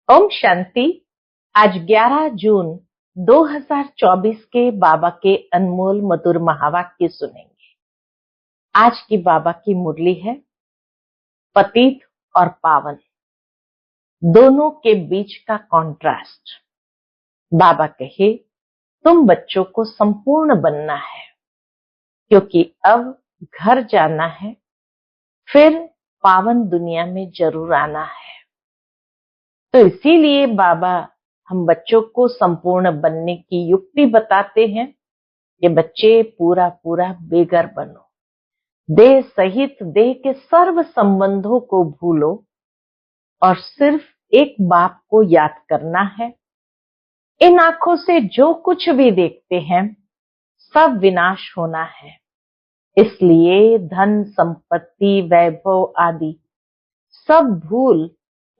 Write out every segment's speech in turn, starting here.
ओम शांति। आज 11 जून 2024 के बाबा के अनमोल मधुर महावाक्य सुनेंगे। आज की बाबा की मुरली है पतित और पावन, दोनों के बीच का कॉन्ट्रास्ट। बाबा कहे तुम बच्चों को संपूर्ण बनना है, क्योंकि अब घर जाना है, फिर पावन दुनिया में जरूर आना है। तो इसीलिए बाबा हम बच्चों को संपूर्ण बनने की युक्ति बताते हैं कि बच्चे पूरा पूरा बेघर बनो, देह सहित देह के सर्व संबंधों को भूलो और सिर्फ एक बाप को याद करना है। इन आंखों से जो कुछ भी देखते हैं सब विनाश होना है, इसलिए धन संपत्ति वैभव आदि सब भूल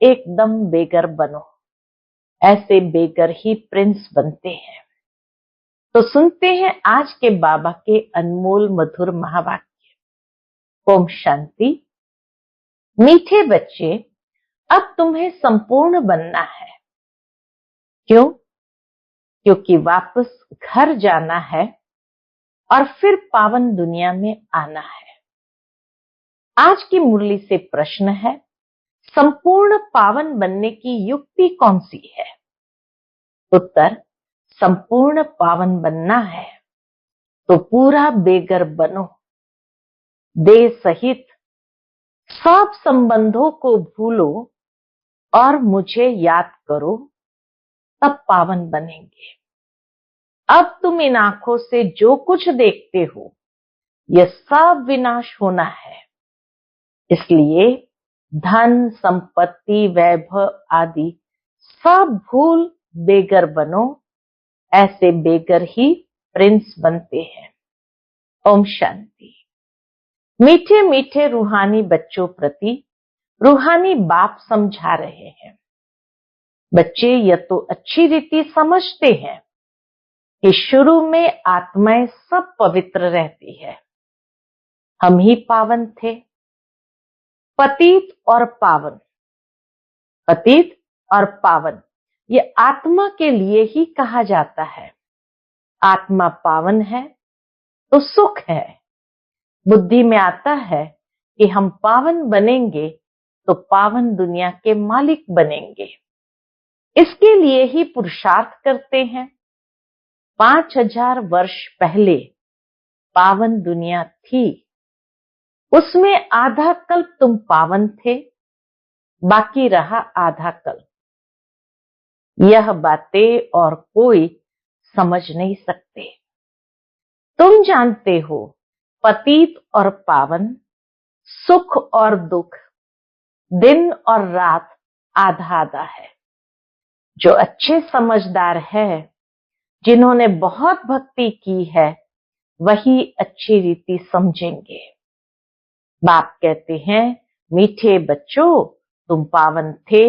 एकदम बेघर बनो। ऐसे बेघर ही प्रिंस बनते हैं। तो सुनते हैं आज के बाबा के अनमोल मधुर महावाक्य। ओम शांति। मीठे बच्चे, अब तुम्हें संपूर्ण बनना है। क्यों? क्योंकि वापस घर जाना है और फिर पावन दुनिया में आना है। आज की मुरली से प्रश्न है, संपूर्ण पावन बनने की युक्ति कौन सी है? उत्तर, संपूर्ण पावन बनना है तो पूरा बेघर बनो, देह सहित सब संबंधों को भूलो और मुझे याद करो, तब पावन बनेंगे। अब तुम इन आंखों से जो कुछ देखते हो यह सब विनाश होना है, इसलिए धन संपत्ति वैभव आदि सब भूल बेघर बनो। ऐसे बेघर ही प्रिंस बनते हैं। ओम शांति। मीठे मीठे रूहानी बच्चों प्रति रूहानी बाप समझा रहे हैं। बच्चे यह तो अच्छी रीति समझते हैं कि शुरू में आत्माएं सब पवित्र रहती है, हम ही पावन थे। पतित और पावन, पतित और पावन ये आत्मा के लिए ही कहा जाता है। आत्मा पावन है तो सुख है। बुद्धि में आता है कि हम पावन बनेंगे तो पावन दुनिया के मालिक बनेंगे। इसके लिए ही पुरुषार्थ करते हैं। 5000 वर्ष पहले पावन दुनिया थी, उसमें आधा कल्प तुम पावन थे, बाकी रहा आधा कल्प। यह बातें और कोई समझ नहीं सकते। तुम जानते हो पतित और पावन, सुख और दुख, दिन और रात आधा आधा है। जो अच्छे समझदार है, जिन्होंने बहुत भक्ति की है, वही अच्छी रीति समझेंगे। बाप कहते हैं, मीठे बच्चों तुम पावन थे।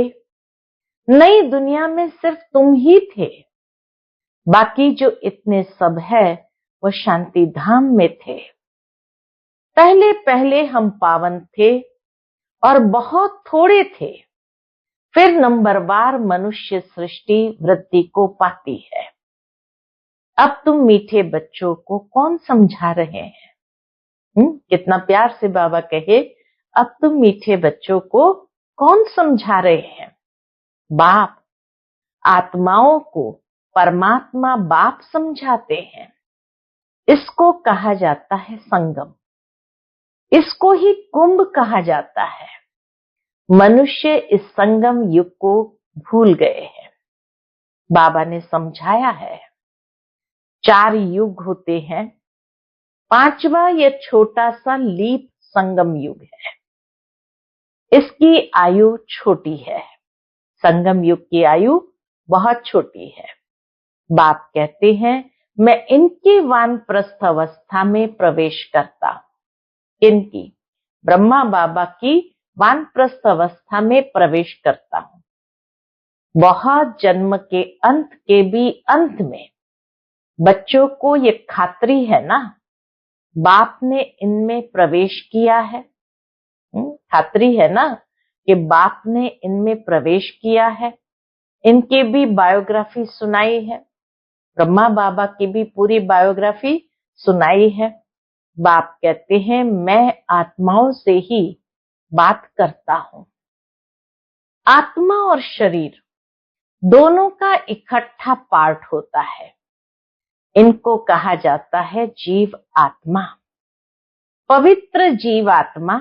नई दुनिया में सिर्फ तुम ही थे, बाकी जो इतने सब है वो शांति धाम में थे। पहले पहले हम पावन थे और बहुत थोड़े थे, फिर नंबरवार मनुष्य सृष्टि वृद्धि को पाती है। अब तुम मीठे बच्चों को कौन समझा रहे हैं? कितना प्यार से बाबा कहे, अब तुम मीठे बच्चों को कौन समझा रहे हैं? बाप। आत्माओं को परमात्मा बाप समझाते हैं। इसको कहा जाता है संगम, इसको ही कुंभ कहा जाता है। मनुष्य इस संगम युग को भूल गए हैं। बाबा ने समझाया है 4 युग होते हैं, 5वां यह छोटा सा लीप संगम युग है। इसकी आयु छोटी है, संगम युग की आयु बहुत छोटी है। बाप कहते हैं, मैं इनकी वानप्रस्थ अवस्था में प्रवेश करता हूं। किनकी? ब्रह्मा बाबा की वानप्रस्थ अवस्था में प्रवेश करता हूं। बहुत जन्म के अंत के भी अंत में बच्चों को ये खात्री है ना, बाप ने इनमें प्रवेश किया है। खात्री है ना कि बाप ने इनमें प्रवेश किया है। इनकी भी बायोग्राफी सुनाई है, ब्रह्मा बाबा की भी पूरी बायोग्राफी सुनाई है। बाप कहते हैं मैं आत्माओं से ही बात करता हूं। आत्मा और शरीर दोनों का इकट्ठा पार्ट होता है। इनको कहा जाता है जीव आत्मा। पवित्र जीवात्मा,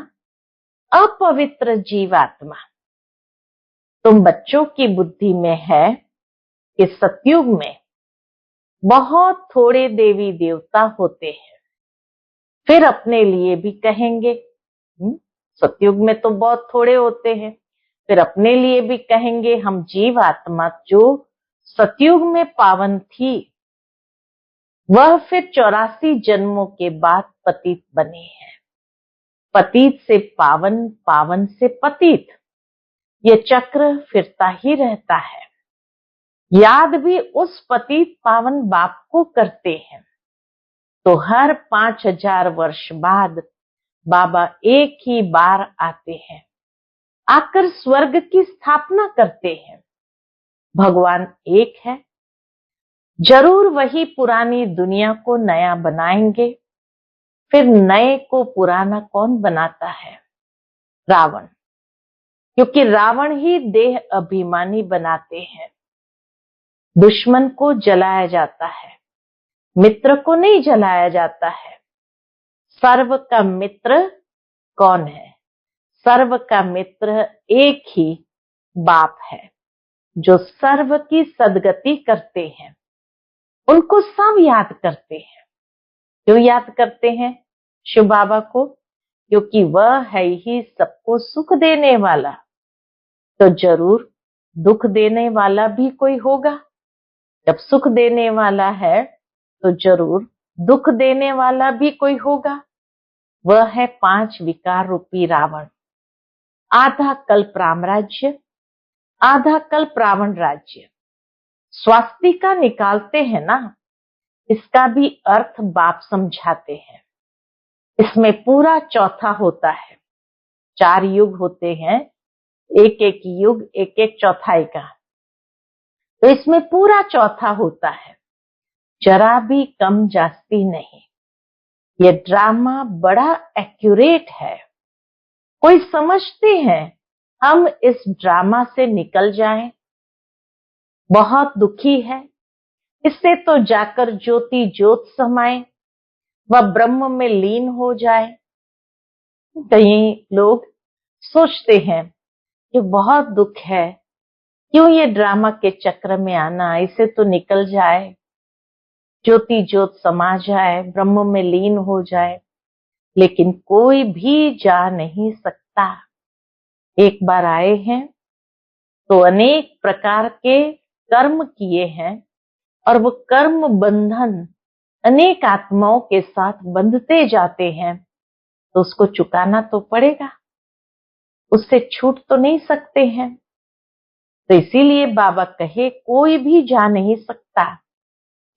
अपवित्र जीवात्मा। तुम बच्चों की बुद्धि में है कि सतयुग में बहुत थोड़े देवी देवता होते हैं, फिर अपने लिए भी कहेंगे सतयुग में तो बहुत थोड़े होते हैं, फिर अपने लिए भी कहेंगे हम जीव आत्मा जो सतयुग में पावन थी, वह फिर 84 जन्मों के बाद पतित बने हैं। पतित से पावन, पावन से पतित, ये चक्र फिरता ही रहता है। याद भी उस पतित पावन बाप को करते हैं। तो हर 5000 वर्ष बाद बाबा एक ही बार आते हैं, आकर स्वर्ग की स्थापना करते हैं। भगवान एक है, जरूर वही पुरानी दुनिया को नया बनाएंगे। फिर नए को पुराना कौन बनाता है? रावण, क्योंकि रावण ही देह अभिमानी बनाते हैं। दुश्मन को जलाया जाता है, मित्र को नहीं जलाया जाता है। सर्व का मित्र कौन है? सर्व का मित्र एक ही बाप है, जो सर्व की सदगति करते हैं। उनको सब याद करते हैं। क्यों याद करते हैं शिव बाबा को? क्योंकि वह है ही सबको सुख देने वाला। तो जरूर दुख देने वाला भी कोई होगा। जब सुख देने वाला है तो जरूर दुख देने वाला भी कोई होगा। वह है 5 विकार रूपी रावण। आधा कल्प राम राज्य, आधा कल्प रावण राज्य। स्वास्तिका निकालते हैं ना, इसका भी अर्थ बाप समझाते हैं। इसमें पूरा चौथा होता है। 4 युग होते हैं, एक एक युग एक एक चौथाई का। तो इसमें पूरा चौथा होता है, जरा भी कम जास्ती नहीं। ये ड्रामा बड़ा एक्यूरेट है। कोई समझते हैं हम इस ड्रामा से निकल जाएं, बहुत दुखी है। इससे तो जाकर ज्योति ज्योत समाए, वह ब्रह्म में लीन हो जाए। कई लोग सोचते हैं कि बहुत दुख है, क्यों ये ड्रामा के चक्र में आना, इसे तो निकल जाए, ज्योति ज्योत समा जाए, ब्रह्म में लीन हो जाए। लेकिन कोई भी जा नहीं सकता। एक बार आए हैं तो अनेक प्रकार के कर्म किए हैं, और वो कर्म बंधन अनेक आत्माओं के साथ बंधते जाते हैं, तो उसको चुकाना तो पड़ेगा, उससे छूट तो नहीं सकते हैं। तो इसीलिए बाबा कहे कोई भी जा नहीं सकता।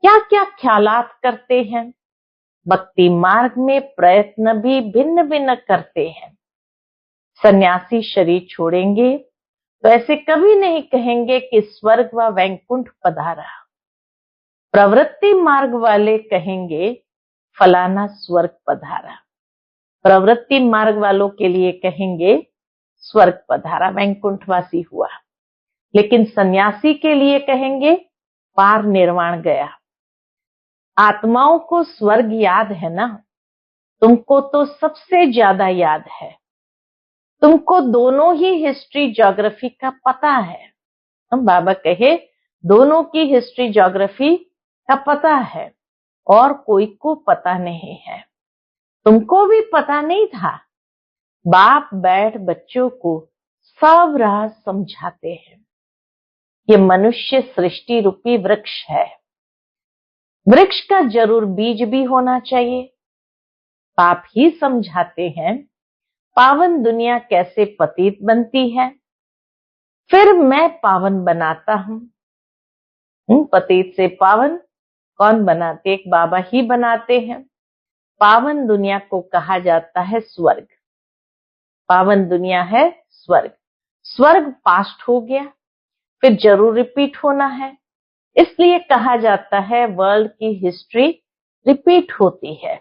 क्या क्या ख्यालात करते हैं। भक्ति मार्ग में प्रयत्न भी भिन्न भिन्न करते हैं। सन्यासी शरीर छोड़ेंगे तो ऐसे कभी नहीं कहेंगे कि स्वर्ग व वैकुंठ पधारा। प्रवृत्ति मार्ग वाले कहेंगे फलाना स्वर्ग पधारा। प्रवृत्ति मार्ग वालों के लिए कहेंगे स्वर्ग पधारा, वैकुंठवासी हुआ। लेकिन सन्यासी के लिए कहेंगे पार निर्वाण गया। आत्माओं को स्वर्ग याद है ना, तुमको तो सबसे ज्यादा याद है। तुमको दोनों ही हिस्ट्री ज्योग्राफी का पता है। हम बाबा कहे दोनों की हिस्ट्री ज्योग्राफी का पता है, और कोई को पता नहीं है। तुमको भी पता नहीं था। बाप बैठ बच्चों को सब राह समझाते हैं। ये मनुष्य सृष्टि रूपी वृक्ष है। वृक्ष का जरूर बीज भी होना चाहिए। बाप ही समझाते हैं पावन दुनिया कैसे पतित बनती है, फिर मैं पावन बनाता हूं। पतित से पावन कौन बनाते? एक बाबा ही बनाते हैं। पावन दुनिया को कहा जाता है स्वर्ग। पावन दुनिया है स्वर्ग। स्वर्ग पास्ट हो गया, फिर जरूर रिपीट होना है। इसलिए कहा जाता है वर्ल्ड की हिस्ट्री रिपीट होती है,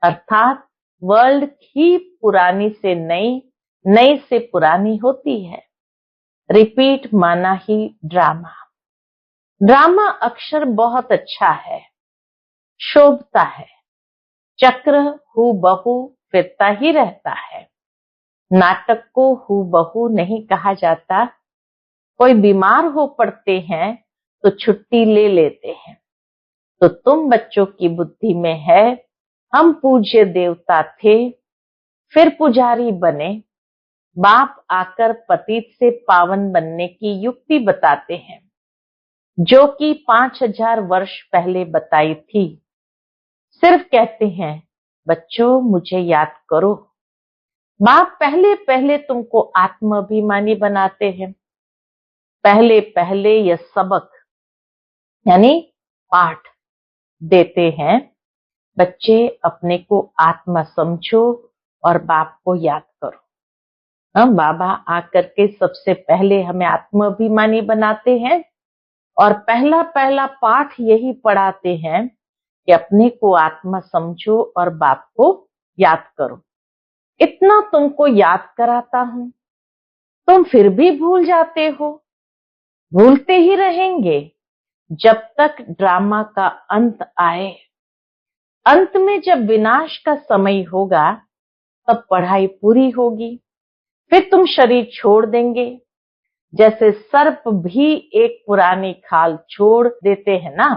अर्थात वर्ल्ड ही पुरानी से नई, नई से पुरानी होती है। रिपीट माना ही ड्रामा। ड्रामा अक्षर बहुत अच्छा है, शोभता है। चक्र हूबहू फिरता ही रहता है। नाटक को हूबहू नहीं कहा जाता। कोई बीमार हो पड़ते हैं तो छुट्टी ले लेते हैं। तो तुम बच्चों की बुद्धि में है, हम पूज्य देवता थे, फिर पुजारी बने। बाप आकर पतित से पावन बनने की युक्ति बताते हैं, जो कि 5000 वर्ष पहले बताई थी। सिर्फ कहते हैं बच्चों मुझे याद करो। बाप पहले पहले तुमको आत्माभिमानी बनाते हैं। पहले पहले यह सबक यानी पाठ देते हैं, बच्चे अपने को आत्मा समझो और बाप को याद करो। हम बाबा आकर के सबसे पहले हमें आत्माभिमानी बनाते हैं और पहला पहला पाठ यही पढ़ाते हैं कि अपने को आत्मा समझो और बाप को याद करो। इतना तुमको याद कराता हूं, तुम फिर भी भूल जाते हो। भूलते ही रहेंगे जब तक ड्रामा का अंत आए। अंत में जब विनाश का समय होगा तब पढ़ाई पूरी होगी, फिर तुम शरीर छोड़ देंगे। जैसे सर्प भी एक पुरानी खाल छोड़ देते हैं ना,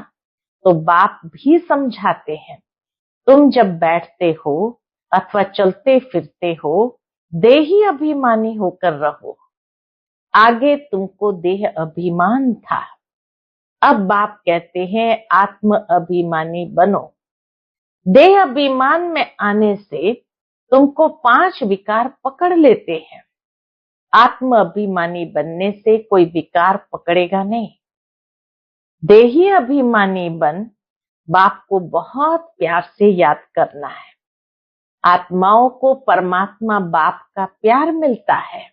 तो बाप भी समझाते हैं। तुम जब बैठते हो अथवा चलते फिरते हो, देही अभिमानी होकर रहो। आगे तुमको देह अभिमान था, अब बाप कहते हैं आत्म अभिमानी बनो। देह अभिमान में आने से तुमको 5 विकार पकड़ लेते हैं। आत्म अभिमानी बनने से कोई विकार पकड़ेगा नहीं। देही अभिमानी बन बाप को बहुत प्यार से याद करना है। आत्माओं को परमात्मा बाप का प्यार मिलता है।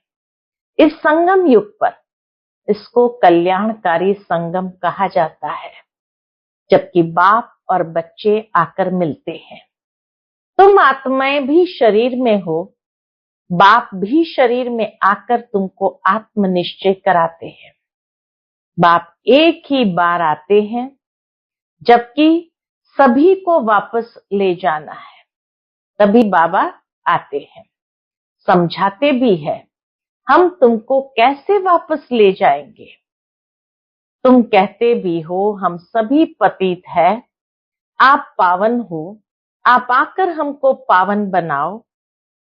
इस संगम युग पर इसको कल्याणकारी संगम कहा जाता है, जबकि बाप और बच्चे आकर मिलते हैं। तुम आत्माएं भी शरीर में हो, बाप भी शरीर में आकर तुमको आत्मनिश्चय कराते हैं। बाप एक ही बार आते हैं, जबकि सभी को वापस ले जाना है, तभी बाबा आते हैं। समझाते भी है, हम तुमको कैसे वापस ले जाएंगे। तुम कहते भी हो हम सभी पतित है, आप पावन हो, आप आकर हमको पावन बनाओ।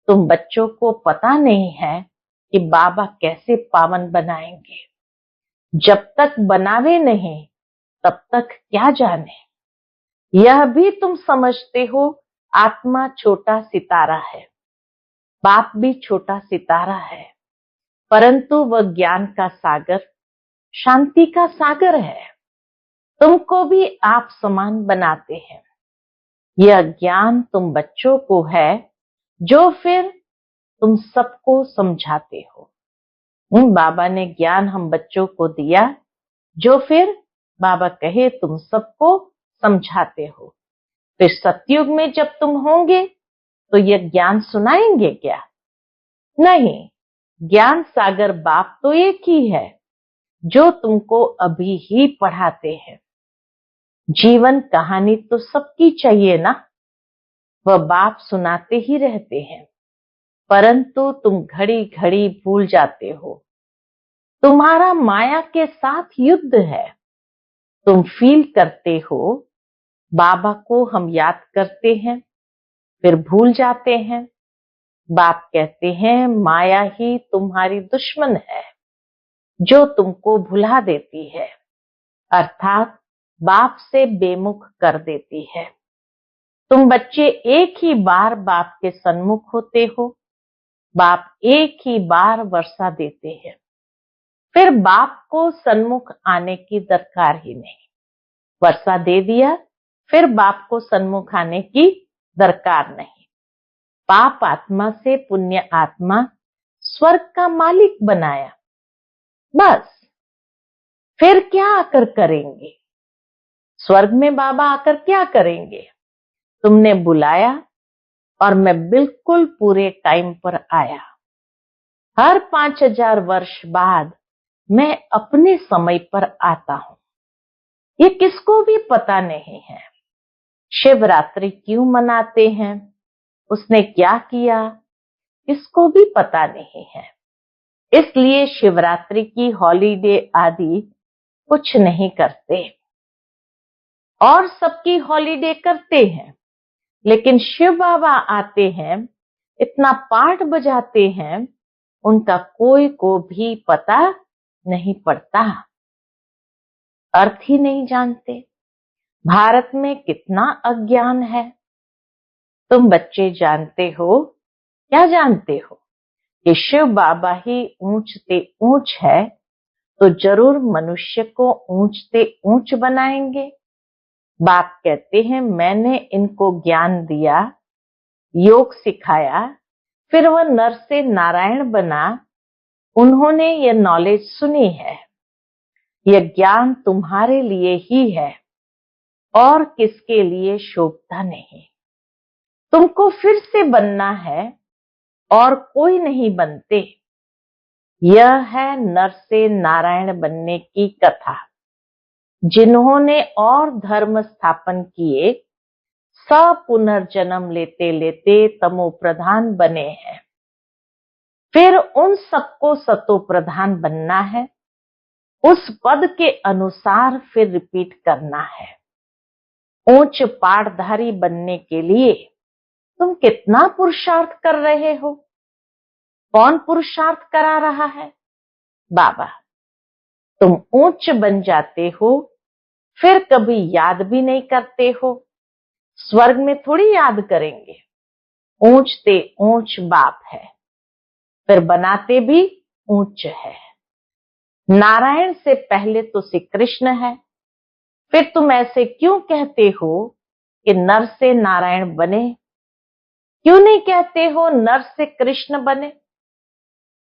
तुम बच्चों को पता नहीं है कि बाबा कैसे पावन बनाएंगे। जब तक बनावे नहीं तब तक क्या जाने। यह भी तुम समझते हो आत्मा छोटा सितारा है, बाप भी छोटा सितारा है, परंतु वह ज्ञान का सागर, शांति का सागर है। तुमको भी आप समान बनाते हैं। यह ज्ञान तुम बच्चों को है, जो फिर तुम सबको समझाते हो। बाबा ने ज्ञान हम बच्चों को दिया, जो फिर बाबा कहे तुम सबको समझाते हो। फिर सतयुग में जब तुम होंगे तो यह ज्ञान सुनाएंगे क्या? नहीं, ज्ञान सागर बाप तो एक ही है, जो तुमको अभी ही पढ़ाते हैं। जीवन कहानी तो सबकी चाहिए ना, वह बाप सुनाते ही रहते हैं, परंतु तुम घड़ी घड़ी भूल जाते हो। तुम्हारा माया के साथ युद्ध है। तुम फील करते हो बाबा को हम याद करते हैं, फिर भूल जाते हैं। बाप कहते हैं माया ही तुम्हारी दुश्मन है, जो तुमको भुला देती है, अर्थात बाप से बेमुख कर देती है। तुम बच्चे एक ही बार बाप के सन्मुख होते हो। बाप एक ही बार वर्षा देते हैं, फिर बाप को सन्मुख आने की दरकार ही नहीं। वर्षा दे दिया, फिर बाप को सन्मुख आने की दरकार नहीं। पाप आत्मा से पुण्य आत्मा स्वर्ग का मालिक बनाया, बस। फिर क्या आकर करेंगे? स्वर्ग में बाबा आकर क्या करेंगे? तुमने बुलाया और मैं बिल्कुल पूरे टाइम पर आया। हर 5000 वर्ष बाद मैं अपने समय पर आता हूं। ये किसको भी पता नहीं है। शिवरात्रि क्यों मनाते हैं, उसने क्या किया, किसको भी पता नहीं है। इसलिए शिवरात्रि की हॉलीडे आदि कुछ नहीं करते। और सबकी हॉलीडे करते हैं, लेकिन शिव बाबा आते हैं, इतना पाठ बजाते हैं, उनका कोई को भी पता नहीं पड़ता, अर्थ ही नहीं जानते। भारत में कितना अज्ञान है। तुम बच्चे जानते हो, क्या जानते हो कि शिव बाबा ही ऊंचते ऊंच है, तो जरूर मनुष्य को ऊंचते ऊंच बनाएंगे। बाप कहते हैं मैंने इनको ज्ञान दिया, योग सिखाया, फिर वह नर से नारायण बना। उन्होंने यह नॉलेज सुनी है। यह ज्ञान तुम्हारे लिए ही है और किसके लिए शोभता नहीं। तुमको फिर से बनना है और कोई नहीं बनते। यह है नर से नारायण बनने की कथा। जिन्होंने और धर्म स्थापन किए, सब पुनर्जन्म लेते लेते तमो प्रधान बने हैं। फिर उन सबको सतो प्रधान बनना है। उस पद के अनुसार फिर रिपीट करना है। ऊंच पाठधारी बनने के लिए तुम कितना पुरुषार्थ कर रहे हो? कौन पुरुषार्थ करा रहा है? बाबा। तुम ऊंच बन जाते हो, फिर कभी याद भी नहीं करते हो। स्वर्ग में थोड़ी याद करेंगे। ऊंचते ऊंच बाप है, फिर बनाते भी ऊंच है। नारायण से पहले तो श्री कृष्ण है। फिर तुम ऐसे क्यों कहते हो कि नर से नारायण बने? क्यों नहीं कहते हो नर से कृष्ण बने?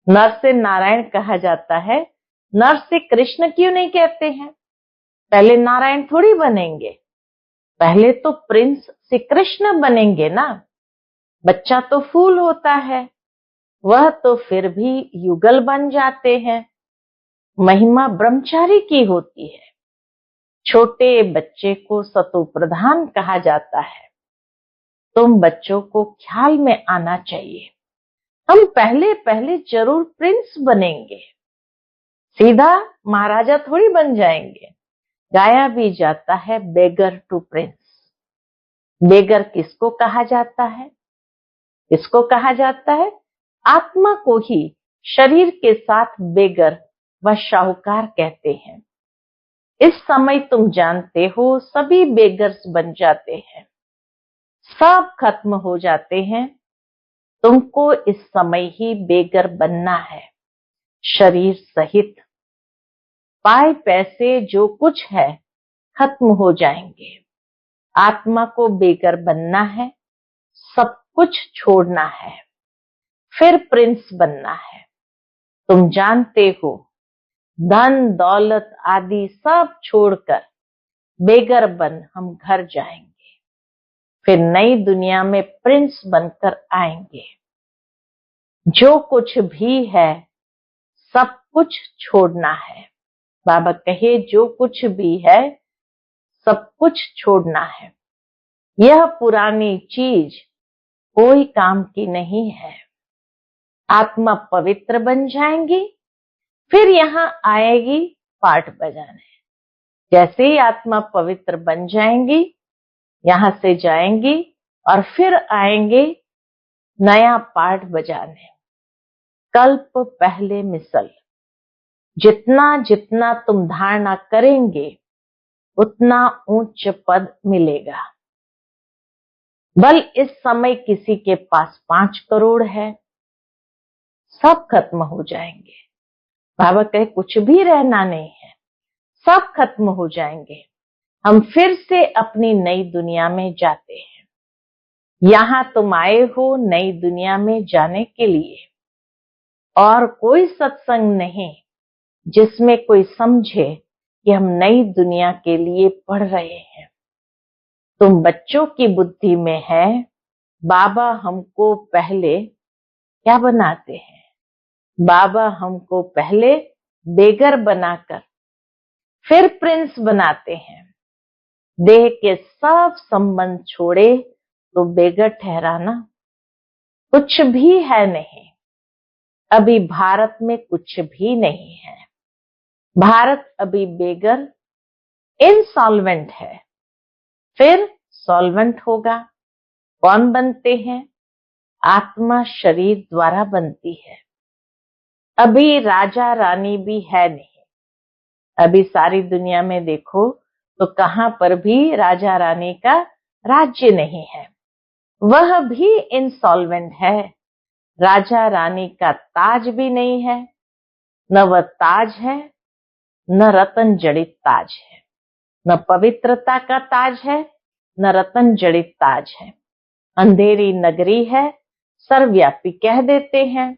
नर से नारायण कहा जाता है, नर से कृष्ण क्यों नहीं कहते हैं? पहले नारायण थोड़ी बनेंगे, पहले तो प्रिंस श्री कृष्ण बनेंगे ना। बच्चा तो फूल होता है, वह तो फिर भी युगल बन जाते हैं। महिमा ब्रह्मचारी की होती है। छोटे बच्चे को सतो प्रधान कहा जाता है। तुम बच्चों को ख्याल में आना चाहिए, हम पहले पहले जरूर प्रिंस बनेंगे, सीधा महाराजा थोड़ी बन जाएंगे। गाया भी जाता है बेगर टू प्रिंस। बेगर किसको कहा जाता है? किसको कहा जाता है? आत्मा को ही शरीर के साथ बेगर व शाहूकार कहते हैं। इस समय तुम जानते हो सभी बेगर्स बन जाते हैं, सब खत्म हो जाते हैं। तुमको इस समय ही बेगर बनना है, शरीर सहित। पाए पैसे जो कुछ है खत्म हो जाएंगे। आत्मा को बेगर बनना है, सब कुछ छोड़ना है, फिर प्रिंस बनना है। तुम जानते हो धन दौलत आदि सब छोड़कर बेगर बन हम घर जाएंगे, फिर नई दुनिया में प्रिंस बनकर आएंगे। जो कुछ भी है सब कुछ छोड़ना है। बाबा कहे जो कुछ भी है सब कुछ छोड़ना है। यह पुरानी चीज कोई काम की नहीं है। आत्मा पवित्र बन जाएंगी, फिर यहाँ आएगी पाठ बजाने। जैसे ही आत्मा पवित्र बन जाएंगी, यहाँ से जाएंगी और फिर आएंगे नया पाठ बजाने। कल्प पहले मिसल। जितना जितना तुम धारणा करेंगे उतना उच्च पद मिलेगा। बल इस समय किसी के पास 5 करोड़ है, सब खत्म हो जाएंगे। बाबा कहे कुछ भी रहना नहीं है, सब खत्म हो जाएंगे। हम फिर से अपनी नई दुनिया में जाते हैं। यहाँ तुम आए हो नई दुनिया में जाने के लिए, और कोई सत्संग नहीं जिसमें कोई समझे कि हम नई दुनिया के लिए पढ़ रहे हैं। तुम बच्चों की बुद्धि में है बाबा हमको पहले क्या बनाते हैं? बाबा हमको पहले बेगर बनाकर फिर प्रिंस बनाते हैं। देह के सब संबंध छोड़े तो बेगर ठहराना कुछ भी है नहीं। अभी भारत में कुछ भी नहीं है। भारत अभी बेगर इनसॉल्वेंट है, फिर सॉल्वेंट होगा। कौन बनते हैं? आत्मा शरीर द्वारा बनती है। अभी राजा रानी भी है नहीं। अभी सारी दुनिया में देखो तो कहां पर भी राजा रानी का राज्य नहीं है, वह भी इंसॉल्वेंट है। राजा रानी का ताज भी नहीं है, न वह ताज है न रतन जड़ित ताज है, न पवित्रता का ताज है न रतन जड़ित ताज है। अंधेरी नगरी है, सर्वव्यापी कह देते हैं।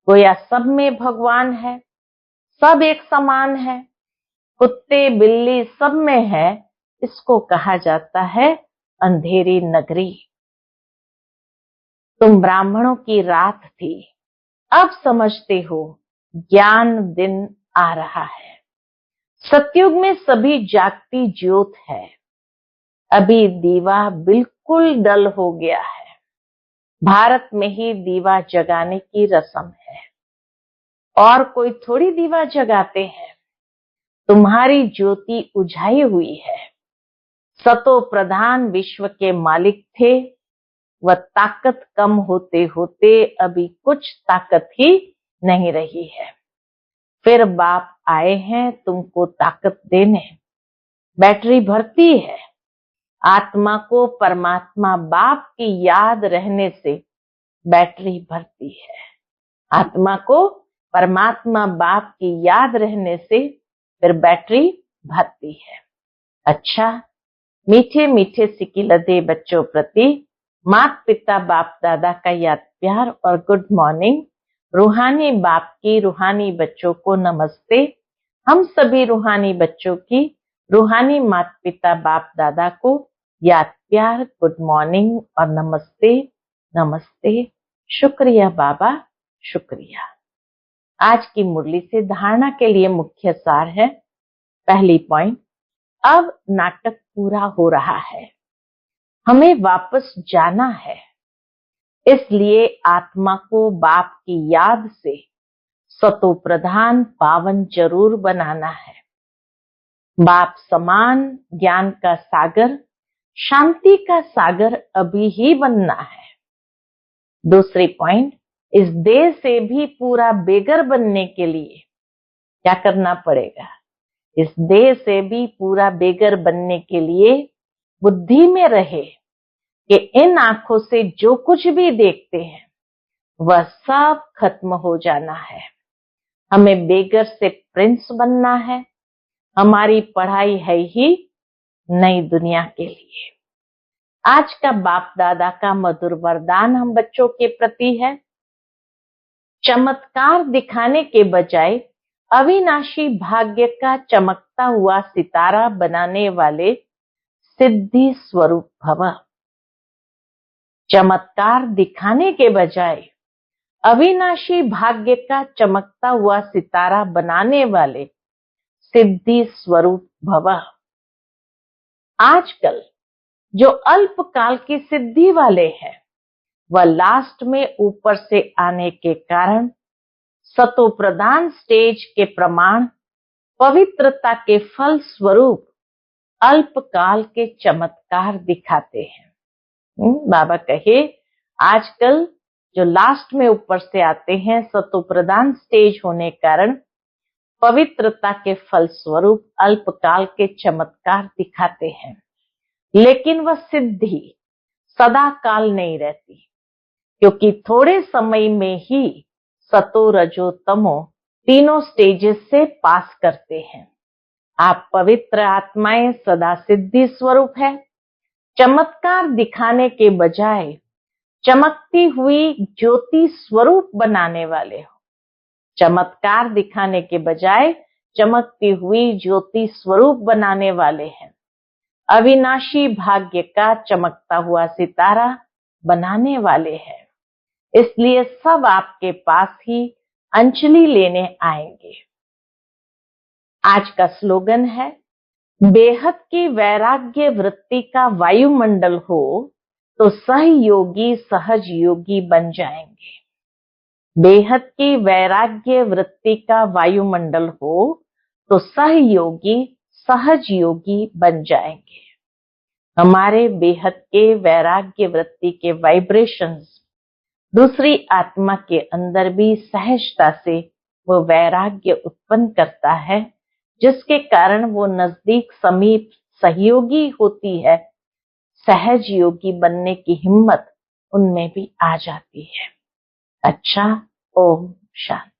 गोया सब में भगवान है, सब एक समान है। कुत्ते बिल्ली सब में है, इसको कहा जाता है अंधेरी नगरी। तुम ब्राह्मणों की रात थी, अब समझते हो ज्ञान दिन आ रहा है। सतयुग में सभी जागती ज्योत है, अभी दीवा बिल्कुल डल हो गया है। भारत में ही दीवा जगाने की रस्म है, और कोई थोड़ी दीवा जगाते हैं। तुम्हारी ज्योति उझाई हुई है। सतो प्रधान विश्व के मालिक थे, वह ताकत कम होते होते अभी कुछ ताकत ही नहीं रही है। फिर बाप आए हैं तुमको ताकत देने। बैटरी भरती है। आत्मा को परमात्मा बाप की याद रहने से बैटरी भरती है। आत्मा को परमात्मा बाप की याद रहने से फिर बैटरी भरती है। अच्छा, मीठे मीठे सिकिलदे बच्चों प्रति माता पिता बाप दादा का याद प्यार और गुड मॉर्निंग। रूहानी बाप की रूहानी बच्चों को नमस्ते। हम सभी रूहानी बच्चों की रूहानी माता पिता बाप दादा को याद प्यार, गुड मॉर्निंग और नमस्ते नमस्ते। शुक्रिया बाबा, शुक्रिया। आज की मुरली से धारणा के लिए मुख्य सार है। पहली पॉइंट, अब नाटक पूरा हो रहा है, हमें वापस जाना है। इसलिए आत्मा को बाप की याद से सतो प्रधान पावन जरूर बनाना है। बाप समान ज्ञान का सागर, शांति का सागर अभी ही बनना है। दूसरी पॉइंट, इस देह से भी पूरा बेगर बनने के लिए क्या करना पड़ेगा? इस देह से भी पूरा बेगर बनने के लिए बुद्धि में रहे कि इन आंखों से जो कुछ भी देखते हैं वह सब खत्म हो जाना है। हमें बेगर से प्रिंस बनना है। हमारी पढ़ाई है ही नई दुनिया के लिए। आज का बाप दादा का मधुर वरदान हम बच्चों के प्रति है। चमत्कार दिखाने के बजाय अविनाशी भाग्य का चमकता हुआ सितारा बनाने वाले सिद्धि स्वरूप भव। चमत्कार दिखाने के बजाय अविनाशी भाग्य का चमकता हुआ सितारा बनाने वाले सिद्धि स्वरूप भव। आजकल जो अल्पकाल की सिद्धि वाले हैं वह लास्ट में ऊपर से आने के कारण सतो प्रधान स्टेज के प्रमाण पवित्रता के फल स्वरूप अल्पकाल के चमत्कार दिखाते हैं। बाबा कहे आजकल जो लास्ट में ऊपर से आते हैं सतो प्रधान स्टेज होने कारण पवित्रता के फल स्वरूप अल्पकाल के चमत्कार दिखाते हैं, लेकिन वह सिद्धि सदा काल नहीं रहती, क्योंकि थोड़े समय में ही सतो रजो तमो तीनों स्टेजेस से पास करते हैं। आप पवित्र आत्माएं सदा सिद्धि स्वरूप है। चमत्कार दिखाने के बजाय चमकती हुई ज्योति स्वरूप बनाने वाले हो। चमत्कार दिखाने के बजाय चमकती हुई ज्योति स्वरूप बनाने वाले हैं। अविनाशी भाग्य का चमकता हुआ सितारा बनाने वाले हैं। इसलिए सब आपके पास ही अंजलि लेने आएंगे। आज का स्लोगन है, बेहद की वैराग्य वृत्ति का वायुमंडल हो तो सहयोगी सहज योगी बन जाएंगे। बेहद की वैराग्य वृत्ति का वायुमंडल हो तो सहयोगी सहज योगी बन जाएंगे। हमारे बेहद के वैराग्य वृत्ति के वाइब्रेशंस दूसरी आत्मा के अंदर भी सहजता से वो वैराग्य उत्पन्न करता है, जिसके कारण वो नजदीक समीप सहयोगी होती है। सहज योगी बनने की हिम्मत उनमें भी आ जाती है। अच्छा, ओम शांति।